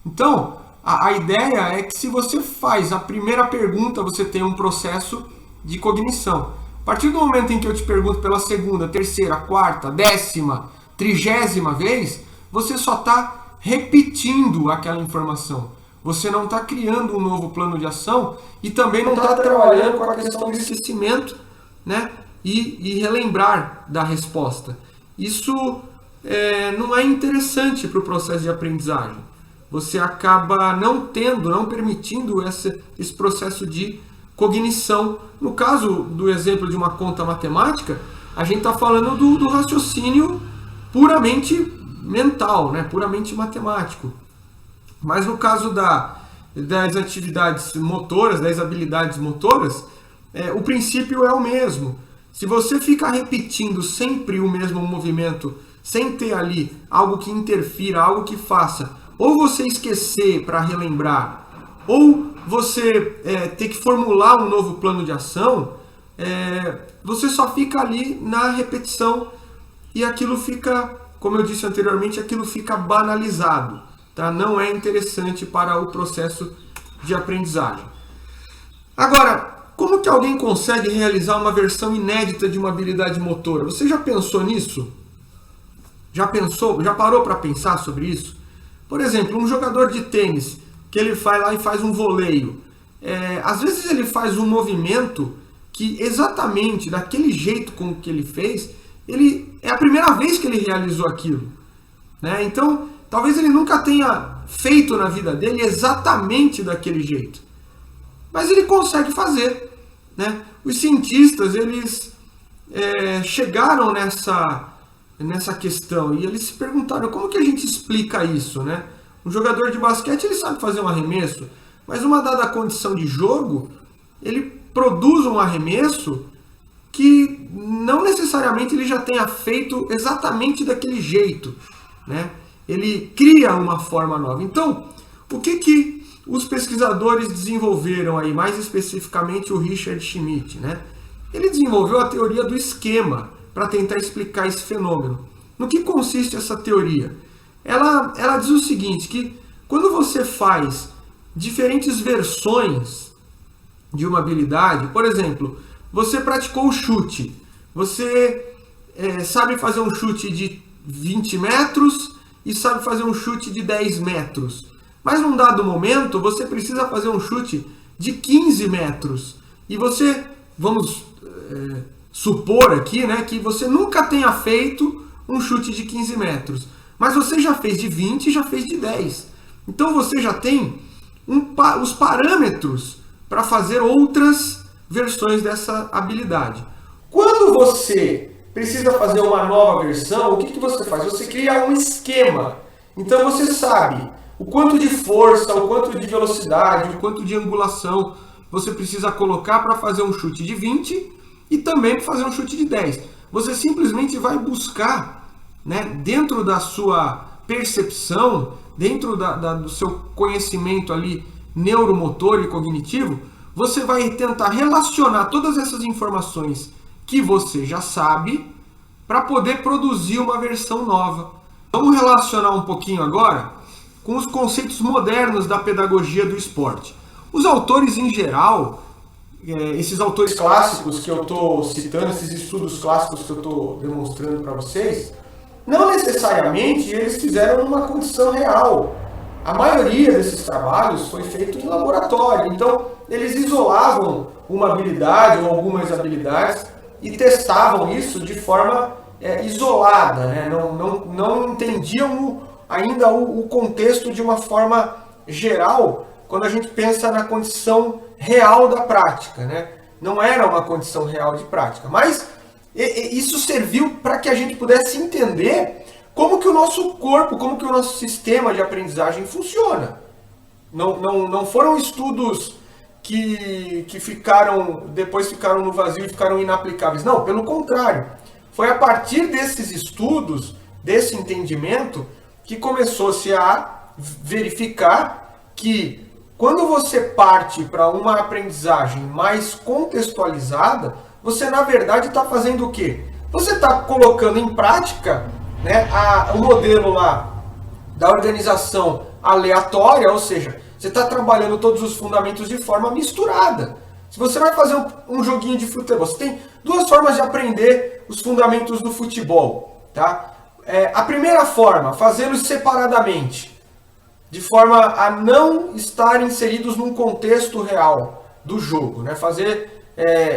Então, a ideia é que se você faz a primeira pergunta, você tem um processo de cognição. A partir do momento em que eu te pergunto pela segunda, terceira, quarta, 10ª, 30ª vez, você só está repetindo aquela informação. Você não está criando um novo plano de ação e também não está trabalhando com a questão do esquecimento, né? E relembrar da resposta. Isso não é interessante para o processo de aprendizagem. Você acaba não permitindo esse processo de cognição. No caso do exemplo de uma conta matemática, a gente está falando do raciocínio puramente mental, né? Puramente matemático. Mas no caso das atividades motoras, das habilidades motoras, o princípio é o mesmo. Se você ficar repetindo sempre o mesmo movimento, sem ter ali algo que interfira, algo que faça, ou você esquecer para relembrar, ou você ter que formular um novo plano de ação, você só fica ali na repetição e aquilo fica, como eu disse anteriormente, aquilo fica banalizado. Tá? Não é interessante para o processo de aprendizagem. Agora, como que alguém consegue realizar uma versão inédita de uma habilidade motora? Você já pensou nisso? Já pensou? Já parou para pensar sobre isso? Por exemplo, um jogador de tênis, que ele vai lá e faz um voleio. Às vezes ele faz um movimento que exatamente daquele jeito com que ele fez, é a primeira vez que ele realizou aquilo. Né? Então, talvez ele nunca tenha feito na vida dele exatamente daquele jeito. Mas ele consegue fazer. Né? Os cientistas, eles chegaram nessa questão e eles se perguntaram como que a gente explica isso. Né? Um jogador de basquete, ele sabe fazer um arremesso, mas uma dada condição de jogo, ele produz um arremesso que não necessariamente ele já tenha feito exatamente daquele jeito. Né? Ele cria uma forma nova. Então, o que os pesquisadores desenvolveram aí, mais especificamente o Richard Schmidt, né? Ele desenvolveu a teoria do esquema para tentar explicar esse fenômeno. No que consiste essa teoria? Ela diz o seguinte, que quando você faz diferentes versões de uma habilidade, por exemplo, você praticou o chute, você sabe fazer um chute de 20 metros e sabe fazer um chute de 10 metros. Mas num dado momento, você precisa fazer um chute de 15 metros. E você, vamos supor aqui, né, que você nunca tenha feito um chute de 15 metros. Mas você já fez de 20 e já fez de 10. Então você já tem os parâmetros para fazer outras versões dessa habilidade. Quando você precisa fazer uma nova versão, o que você faz? Você cria um esquema. Então você sabe o quanto de força, o quanto de velocidade, o quanto de angulação você precisa colocar para fazer um chute de 20 e também para fazer um chute de 10. Você simplesmente vai buscar, né, dentro da sua percepção, dentro do seu conhecimento ali neuromotor e cognitivo, você vai tentar relacionar todas essas informações que você já sabe para poder produzir uma versão nova. Vamos relacionar um pouquinho agora com os conceitos modernos da pedagogia do esporte. Os autores em geral, esses autores clássicos que eu estou citando, esses estudos clássicos que eu estou demonstrando para vocês, não necessariamente eles fizeram numa condição real. A maioria desses trabalhos foi feito em laboratório. Então, eles isolavam uma habilidade ou algumas habilidades e testavam isso de forma isolada. Né? Não entendiam ainda o contexto de uma forma geral quando a gente pensa na condição real da prática. Né? Não era uma condição real de prática. Mas isso serviu para que a gente pudesse entender como que o nosso corpo, como que o nosso sistema de aprendizagem funciona. Não foram estudos que depois ficaram no vazio e ficaram inaplicáveis. Não, pelo contrário. Foi a partir desses estudos, desse entendimento, que começou-se a verificar que quando você parte para uma aprendizagem mais contextualizada, você na verdade está fazendo o quê? Você está colocando em prática, né, o modelo lá da organização aleatória, ou seja, você está trabalhando todos os fundamentos de forma misturada. Se você vai fazer um joguinho de futebol, você tem duas formas de aprender os fundamentos do futebol. Tá? A primeira forma, fazê-los separadamente, de forma a não estar inseridos num contexto real do jogo. Né? Fazer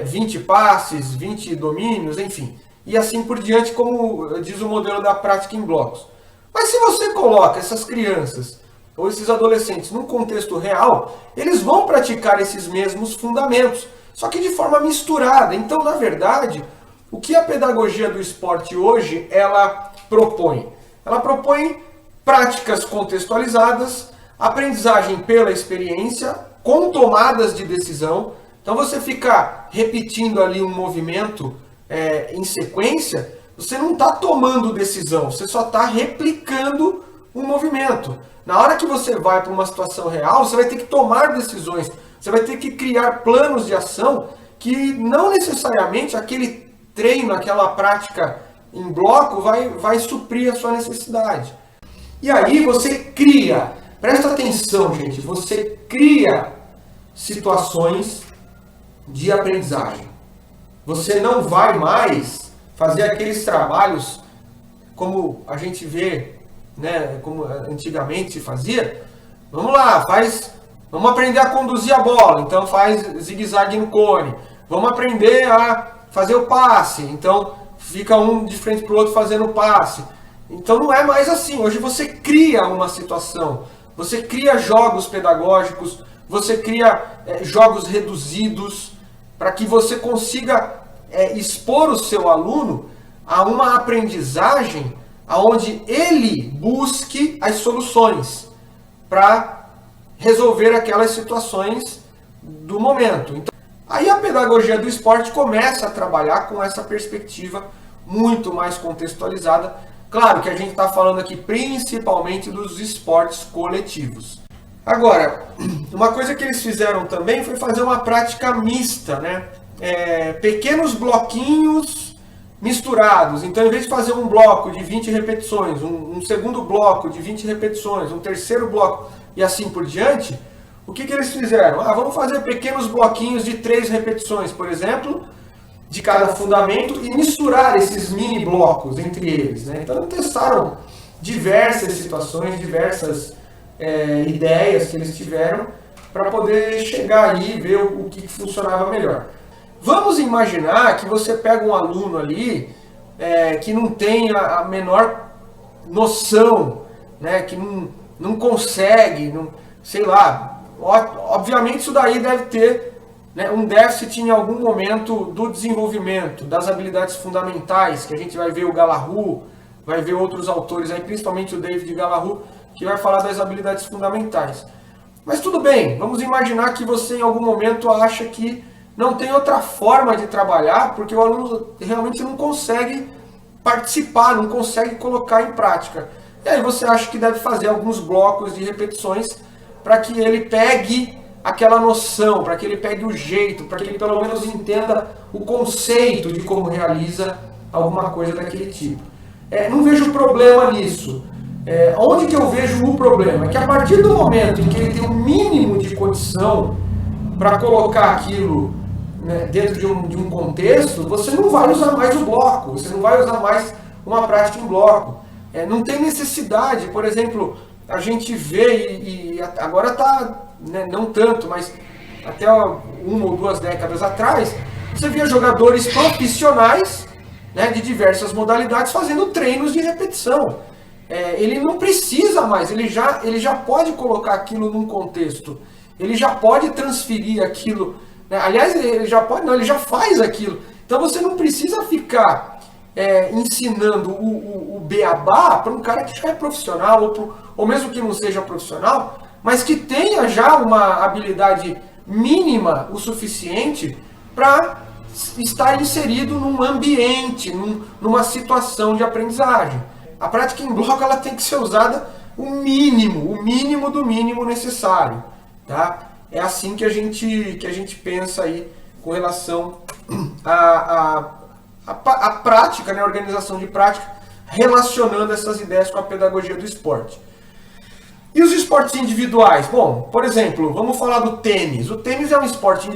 20 passes, 20 domínios, enfim. E assim por diante, como diz o modelo da prática em blocos. Mas se você coloca essas crianças ou esses adolescentes num contexto real, eles vão praticar esses mesmos fundamentos, só que de forma misturada. Então, na verdade, o que a pedagogia do esporte hoje ela propõe? Ela propõe práticas contextualizadas, aprendizagem pela experiência, com tomadas de decisão. Então, você fica repetindo ali um movimento em sequência, você não está tomando decisão, você só está replicando um movimento. Na hora que você vai para uma situação real, você vai ter que tomar decisões, você vai ter que criar planos de ação que não necessariamente aquele treino, aquela prática em bloco vai suprir a sua necessidade. E aí você cria, presta atenção, gente, você cria situações de aprendizagem. Você não vai mais fazer aqueles trabalhos como a gente vê, né, como antigamente se fazia. Vamos lá, vamos aprender a conduzir a bola, então faz zigue-zague no cone. Vamos aprender a fazer o passe, então fica um de frente para o outro fazendo o passe. Então não é mais assim, hoje você cria uma situação, você cria jogos pedagógicos, você cria jogos reduzidos, para que você consiga expor o seu aluno a uma aprendizagem onde ele busque as soluções para resolver aquelas situações do momento. Então, aí a pedagogia do esporte começa a trabalhar com essa perspectiva muito mais contextualizada. Claro que a gente está falando aqui principalmente dos esportes coletivos. Agora, uma coisa que eles fizeram também foi fazer uma prática mista, né? Pequenos bloquinhos misturados. Então, em vez de fazer um bloco de 20 repetições, um segundo bloco de 20 repetições, um terceiro bloco e assim por diante, o que eles fizeram? Vamos fazer pequenos bloquinhos de 3 repetições, por exemplo, de cada fundamento e misturar esses mini blocos entre eles. Né? Então, testaram diversas situações, diversas ideias que eles tiveram para poder chegar aí e ver o que funcionava melhor. Vamos imaginar que você pega um aluno ali que não tem a menor noção, né, que não consegue, sei lá. Obviamente isso daí deve ter, né, um déficit em algum momento do desenvolvimento, das habilidades fundamentais, que a gente vai ver o Gallagher, vai ver outros autores aí, principalmente o David Gallagher, que vai falar das habilidades fundamentais. Mas tudo bem, vamos imaginar que você em algum momento acha que não tem outra forma de trabalhar, porque o aluno realmente não consegue participar, não consegue colocar em prática. E aí você acha que deve fazer alguns blocos de repetições para que ele pegue aquela noção, para que ele pegue o jeito, para que ele pelo menos entenda o conceito de como realiza alguma coisa daquele tipo. Não vejo problema nisso. Onde que eu vejo o problema? É que a partir do momento em que ele tem um mínimo de condição para colocar aquilo, né, dentro de um contexto, você não vai usar mais o bloco, você não vai usar mais uma prática em bloco. Não tem necessidade, por exemplo, a gente vê, e agora está, né, não tanto, mas até 1 ou 2 décadas atrás, você via jogadores profissionais, né, de diversas modalidades fazendo treinos de repetição. Ele não precisa mais, ele já pode colocar aquilo num contexto, ele já pode transferir aquilo, né? Aliás, ele já pode, não, ele já faz aquilo. Então você não precisa ficar ensinando o beabá para um cara que já é profissional, ou mesmo que não seja profissional, mas que tenha já uma habilidade mínima o suficiente para estar inserido num ambiente, numa situação de aprendizagem. A prática em bloco ela tem que ser usada o mínimo do mínimo necessário. Tá? É assim que a gente pensa aí com relação à prática, né, a organização de prática, relacionando essas ideias com a pedagogia do esporte. E os esportes individuais? Bom, por exemplo, vamos falar do tênis. O tênis é um esporte